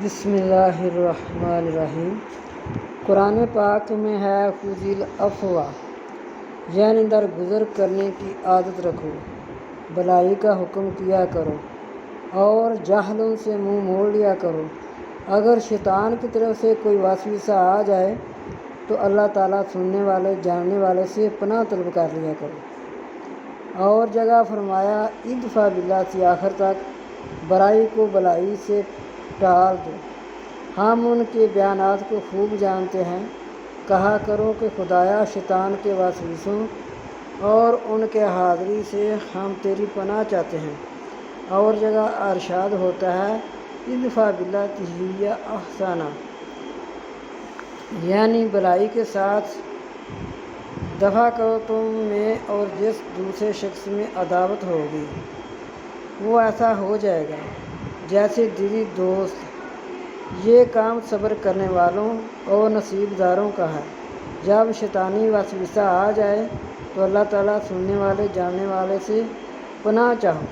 بسم اللہ الرحمن الرحیم۔ قرآن پاک میں ہے خذ العفو، یعنی درگزر کرنے کی عادت رکھو، بھلائی کا حکم کیا کرو اور جاہلوں سے منہ موڑ لیا کرو۔ اگر شیطان کی طرف سے کوئی وسوسہ آ جائے تو اللہ تعالیٰ سننے والے جاننے والے سے پناہ طلب کر لیا کرو۔ اور جگہ فرمایا ادفع باللتی آخر تک، برائی کو بھلائی سے ٹال دو۔ ہم ان کے بیانات کو خوب جانتے ہیں۔ کہا کرو کہ خدایا شیطان کے وسوسوں اور ان کے حاضری سے ہم تیری پناہ چاہتے ہیں۔ اور جگہ ارشاد ہوتا ہے ادفع باللتی ہی احسن، یعنی بھلائی کے ساتھ دفع کرو تم میں اور جس دوسرے شخص میں عداوت ہوگی وہ ایسا ہو جائے گا جیسے دلی دوست۔ یہ کام صبر کرنے والوں اور نصیب داروں کا ہے۔ جب شیطانی وسوسہ آ جائے تو اللہ تعالیٰ سننے والے جاننے والے سے پناہ چاہو۔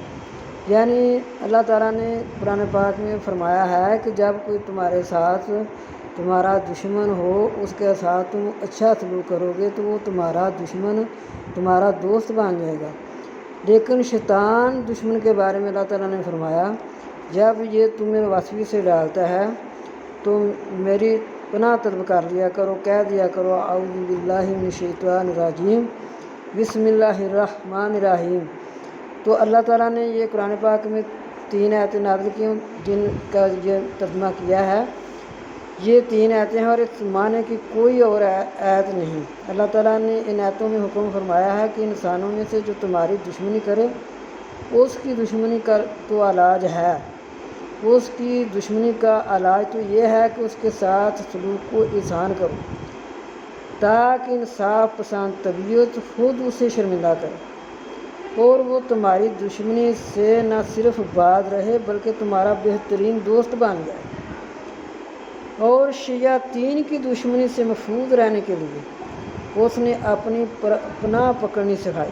یعنی اللہ تعالیٰ نے قرآن پاک میں فرمایا ہے کہ جب کوئی تمہارے ساتھ تمہارا دشمن ہو، اس کے ساتھ تم اچھا سلوک کرو گے تو وہ تمہارا دشمن تمہارا دوست بن جائے گا۔ لیکن شیطان دشمن کے بارے میں اللہ تعالیٰ نے فرمایا جب یہ تمہیں وسوسے ڈالتا ہے تو میری پناہ طلب کر لیا کرو، کہہ دیا کرو اعوذ باللہ من الشیطان الرجیم بسم اللہ الرحمن الرحیم۔ تو اللہ تعالیٰ نے یہ قرآن پاک میں 3 آیتیں نازل کی جن کا یہ ترجمہ کیا ہے۔ یہ 3 آیتیں ہیں اور اس معنی کی کوئی اور آیت نہیں۔ اللہ تعالیٰ نے ان آیتوں میں حکم فرمایا ہے کہ انسانوں میں سے جو تمہاری دشمنی کرے اس کی دشمنی کا تو علاج ہے، اس کی دشمنی کا علاج تو یہ ہے کہ اس کے ساتھ سلوک کو احسان کرو تاکہ انصاف پسند طبیعت خود اسے شرمندہ کرے اور وہ تمہاری دشمنی سے نہ صرف باز رہے بلکہ تمہارا بہترین دوست بن جائے۔ اور شیاطین کی دشمنی سے محفوظ رہنے کے لیے اس نے اپنی پناہ پکڑنی سکھائی۔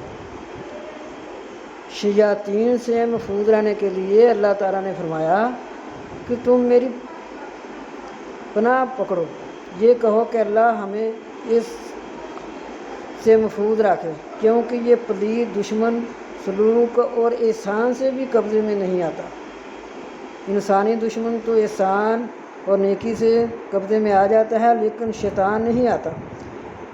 شیاطین سے محفوظ رہنے کے لیے اللہ تعالیٰ نے فرمایا کہ تم میری پناہ پکڑو، یہ کہو کہ اللہ ہمیں اس سے محفوظ رکھے، کیونکہ یہ پلید دشمن سلوک اور احسان سے بھی قبضے میں نہیں آتا۔ انسانی دشمن تو احسان اور نیکی سے قبضے میں آ جاتا ہے لیکن شیطان نہیں آتا۔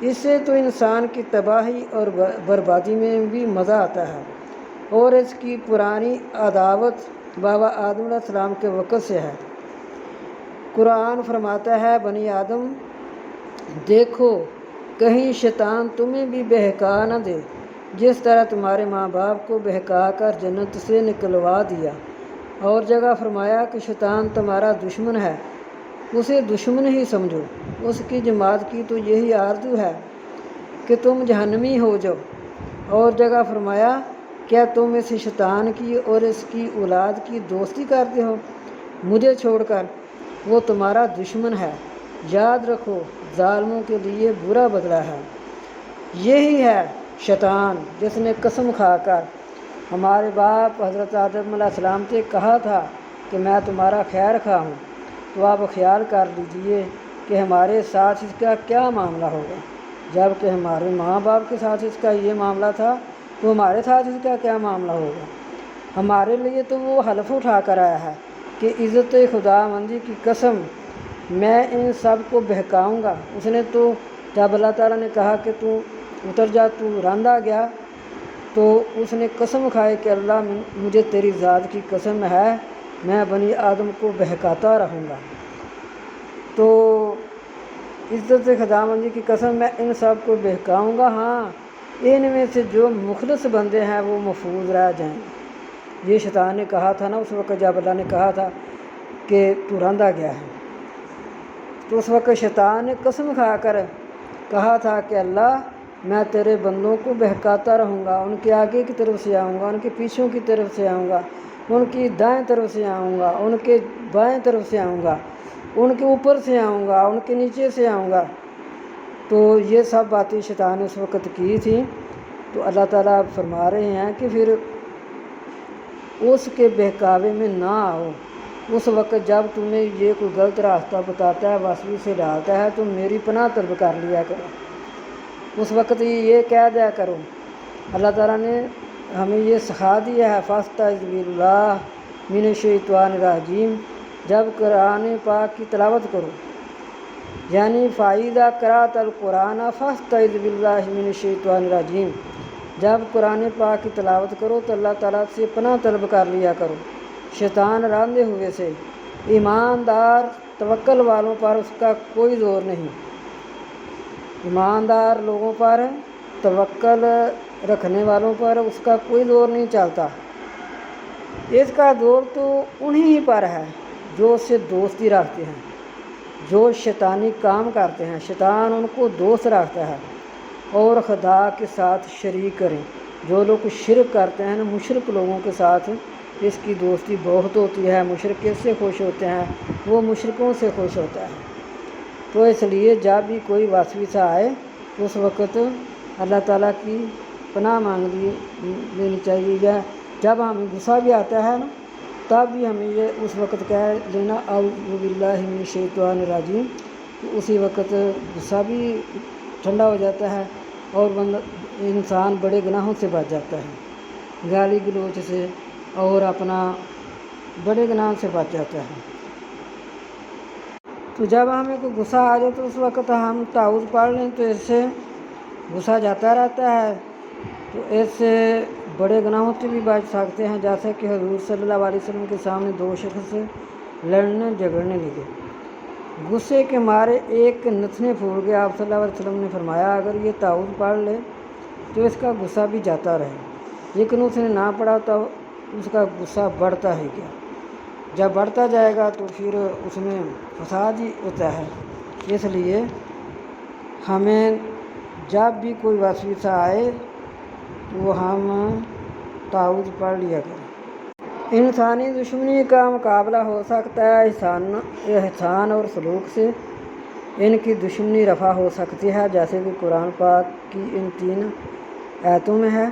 اس سے تو انسان کی تباہی اور بربادی میں بھی مزہ آتا ہے اور اس کی پرانی عداوت بابا آدم علیہ السلام کے وقت سے ہے۔ قرآن فرماتا ہے بنی آدم دیکھو کہیں شیطان تمہیں بھی بہکا نہ دے جس طرح تمہارے ماں باپ کو بہکا کر جنت سے نکلوا دیا۔ اور جگہ فرمایا کہ شیطان تمہارا دشمن ہے، اسے دشمن ہی سمجھو، اس کی جماعت کی تو یہی آرزو ہے کہ تم جہنمی ہو جاؤ۔ اور جگہ فرمایا کیا تم اس شیطان کی اور اس کی اولاد کی دوستی کرتے ہو مجھے چھوڑ کر؟ وہ تمہارا دشمن ہے، یاد رکھو ظالموں کے لیے برا بدلہ ہے۔ یہی ہے شیطان جس نے قسم کھا کر ہمارے باپ حضرت آدم علیہ السلام سے کہا تھا کہ میں تمہارا خیر خواہ ہوں، تو آپ خیال کر لیجئے کہ ہمارے ساتھ اس کا کیا معاملہ ہوگا۔ جب کہ ہمارے ماں باپ کے ساتھ اس کا یہ معاملہ تھا تو ہمارے ساتھ اس کا کیا معاملہ ہوگا۔ ہمارے لیے تو وہ حلف اٹھا کر آیا ہے کہ عزت خدا مندی کی قسم میں ان سب کو بہکاؤں گا۔ اس نے تو جب اللہ تعالیٰ نے کہا کہ تو اتر جا، تو راندا گیا، تو اس نے قسم کھائی کہ اللہ مجھے تیری ذات کی قسم ہے میں بنی آدم کو بہکاتا رہوں گا۔ تو عزت خدا مندی کی قسم میں ان سب کو بہکاؤں گا، ہاں ان میں سے جو مخلص بندے ہیں وہ محفوظ رہ جائیں گے۔ یہ شیطان نے کہا تھا نا اس وقت جب اللہ نے کہا تھا کہ تو راندا گیا ہے، تو اس وقت شیطان نے قسم کھا کر کہا تھا کہ اللہ میں تیرے بندوں کو بہکاتا رہوں گا، ان کے آگے کی طرف سے آؤں گا، ان کے پیچھوں کی طرف سے آؤں گا، ان کی دائیں طرف سے آؤں گا، ان کے بائیں طرف سے آؤں گا، ان کے اوپر سے آؤں گا، ان کے نیچے سے آؤں گا۔ تو یہ سب باتیں شیطان نے اس وقت کی تھیں۔ تو اللہ تعالیٰ فرما رہے ہیں کہ پھر اس کے بہکاوے میں نہ آؤ، اس وقت جب تمہیں یہ کوئی غلط راستہ بتاتا ہے، وسوسے سے ڈالتا ہے، تم میری پناہ طلب کر لیا کرو۔ اس وقت یہ کہہ دیا کرو، اللہ تعالیٰ نے ہمیں یہ سکھا دیا ہے، فاستعذ باللہ من الشیطان الرجیم، جب قرآن پاک کی تلاوت کرو، یعنی فَإِذَا قَرَأْتَ الْقُرْآنَ فَاسْتَعِذْ بِاللَّهِ مِنَ الشَّيْطَانِ الرَّجِيمِ، جب قرآن پاک کی تلاوت کرو تو اللہ تعالیٰ سے پناہ طلب کر لیا کرو شیطان راندے ہوئے سے۔ ایماندار توکل والوں پر اس کا کوئی زور نہیں، ایماندار لوگوں پر، توکل رکھنے والوں پر اس کا کوئی زور نہیں چلتا۔ اس کا زور تو انہی پر ہے جو اس سے دوستی رکھتے ہیں، جو شیطانی کام کرتے ہیں، شیطان ان کو دوست رکھتا ہے اور خدا کے ساتھ شریک کریں۔ جو لوگ شرک کرتے ہیں نا، مشرک لوگوں کے ساتھ اس کی دوستی بہت ہوتی ہے، مشرک اس سے خوش ہوتے ہیں، وہ مشرکوں سے خوش ہوتا ہے۔ تو اس لیے جب بھی کوئی وسوسہ آئے تو اس وقت اللہ تعالیٰ کی پناہ مانگ لینی چاہیے، یا جب ہمیں غصہ بھی آتا ہے نا تب بھی ہمیں یہ اس وقت کہہ لینا اعوذ باللہ من الشیطان الرجیم، تو اسی وقت غصہ بھی ٹھنڈا ہو جاتا ہے اور انسان بڑے گناہوں سے بچ جاتا ہے، گالی گلوچ سے اور اپنا بڑے گناہ سے بچ جاتا ہے۔ تو جب ہمیں کوئی غصہ آ جائے تو اس وقت ہم تعوذ پڑھ لیں تو اس سے غصہ جاتا رہتا ہے، تو اس سے بڑے گناہوں سے بھی بچ سکتے ہیں، جیسا کہ حضور صلی اللہ علیہ وسلم کے سامنے دو شخص لڑنے جھگڑنے لگے، غصے کے مارے ایک نتنے پھوٹ گیا۔ آپ صلی اللہ علیہ وسلم نے فرمایا اگر یہ تعوذ پڑھ لے تو اس کا غصہ بھی جاتا رہے، لیکن اس نے نہ پڑھا تو اس کا غصہ بڑھتا ہی گیا، جب بڑھتا جائے گا تو پھر اس میں فساد ہی ہوتا ہے۔ اس لیے ہمیں جب بھی کوئی وسوسہ آئے تو ہم تعوذ پڑھ لیا کریں۔ انسانی دشمنی کا مقابلہ ہو سکتا ہے احسان اور سلوک سے، ان کی دشمنی رفع ہو سکتی ہے، جیسے کہ قرآن پاک کی ان 3 آیتوں میں ہے،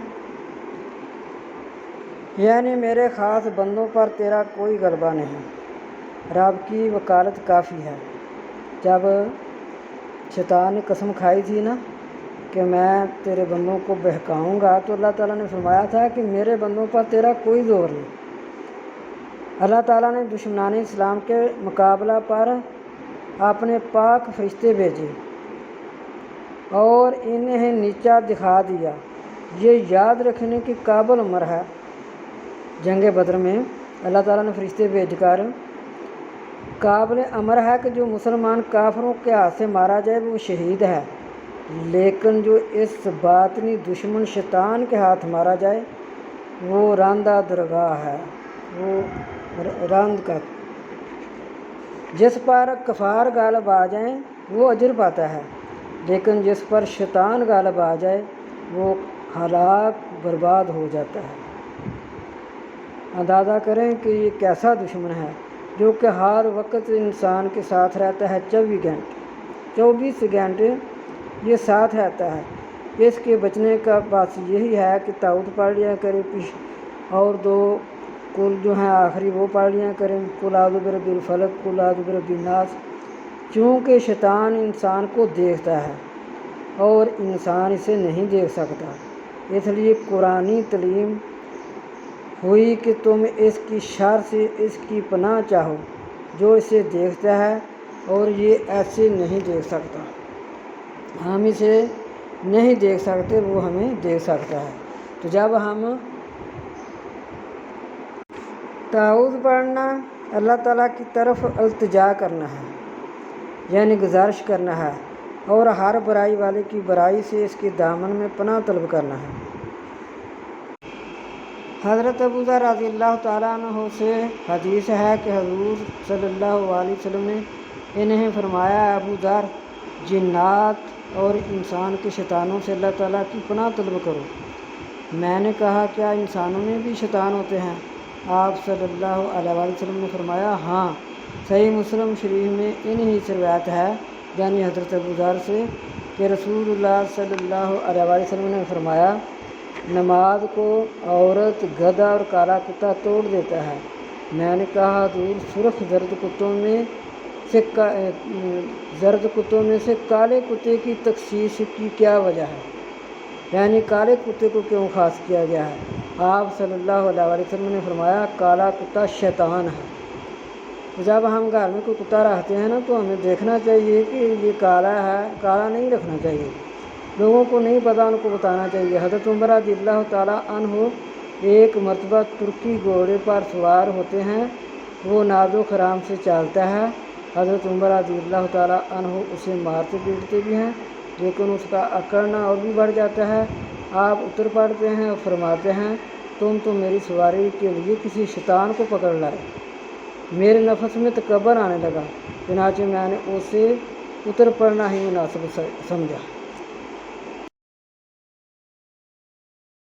یعنی میرے خاص بندوں پر تیرا کوئی غلبہ نہیں، رب کی وکالت کافی ہے۔ جب شیطان نے قسم کھائی تھی نا کہ میں تیرے بندوں کو بہکاؤں گا، تو اللہ تعالیٰ نے فرمایا تھا کہ میرے بندوں پر تیرا کوئی زور نہیں۔ اللہ تعالیٰ نے دشمنان اسلام کے مقابلہ پر اپنے پاک فرشتے بھیجے اور انہیں نیچا دکھا دیا۔ یہ یاد رکھنے کی قابل امر ہے، جنگ بدر میں اللہ تعالیٰ نے فرشتے بھیج کر قابل امر ہے کہ جو مسلمان کافروں کے ہاتھ سے مارا جائے وہ شہید ہے، لیکن جو اس باطنی دشمن شیطان کے ہاتھ مارا جائے وہ راندہ درگاہ ہے، وہ راند کا، جس پر کفار غالب آ جائیں وہ اجر پاتا ہے، لیکن جس پر شیطان غالب آ جائے وہ ہلاک برباد ہو جاتا ہے۔ اندازہ کریں کہ یہ کیسا دشمن ہے جو کہ ہر وقت انسان کے ساتھ رہتا ہے، 24 گھنٹے یہ ساتھ رہتا ہے۔ اس کے بچنے کا بس یہی ہے کہ تعوذ پڑھ لیا کرے، اور 2 کل جو ہیں آخری وہ پڑھ لیا کریں، قل اعوذ برب الفلق، قل اعوذ برب الناس، چونکہ شیطان انسان کو دیکھتا ہے اور انسان اسے نہیں دیکھ سکتا، اس لیے قرآنی تعلیم ہوئی کہ تم اس کی شر سے اس کی پناہ چاہو، جو اسے دیکھتا ہے اور یہ ایسے نہیں دیکھ سکتا، ہم اسے نہیں دیکھ سکتے، وہ ہمیں دیکھ سکتا ہے۔ تو جب ہم تعوذ پڑھنا اللہ تعالیٰ کی طرف التجا کرنا ہے، یعنی گزارش کرنا ہے، اور ہر برائی والے کی برائی سے اس کے دامن میں پناہ طلب کرنا ہے۔ حضرت ابو ذر رضی اللہ تعالیٰ عنہ سے حدیث ہے کہ حضور صلی اللہ علیہ وسلم نے انہیں فرمایا، ابو ذر جنات اور انسان کے شیطانوں سے اللہ تعالیٰ کی پناہ طلب کرو۔ میں نے کہا کیا انسانوں میں بھی شیطان ہوتے ہیں؟ آپ صلی اللہ علیہ وسلم نے فرمایا ہاں۔ صحیح مسلم شریف میں انہی سے روایت ہے، یعنی حضرت ابو ذر سے، کہ رسول اللہ صلی اللہ علیہ وسلم نے فرمایا، نماز کو عورت، گدھا اور کالا کتا توڑ دیتا ہے، میں نے کہا حضور سرخ زرد کتوں میں سے کالے کتے کی تخصیص کی کیا وجہ ہے، یعنی کالے کتے کو کیوں خاص کیا گیا ہے؟ آپ صلی اللہ علیہ وسلم نے فرمایا کالا کتا شیطان ہے۔ تو جب ہم گھر میں کوئی کتا رکھتے ہیں نا تو ہمیں دیکھنا چاہیے کہ یہ کالا ہے، کالا نہیں رکھنا چاہیے، لوگوں کو نہیں پتہ ان کو بتانا چاہیے۔ حضرت عمر رضی اللہ تعالیٰ عنہ ایک مرتبہ ترکی گھوڑے پر سوار ہوتے ہیں، وہ ناز و کرام سے چالتا ہے۔ حضرت عمر رضی اللہ تعالیٰ عنہ اسے مارتے پیٹتے بھی ہیں، لیکن اس کا اکڑنا اور بھی بڑھ جاتا ہے۔ آپ اتر پڑتے ہیں اور فرماتے ہیں تم تو میری سواری کے لیے کسی شیطان کو پکڑ لائے۔ میرے نفس میں تکبر آنے لگا، چنانچہ میں نے اسے اتر پڑنا ہی مناسب سمجھا۔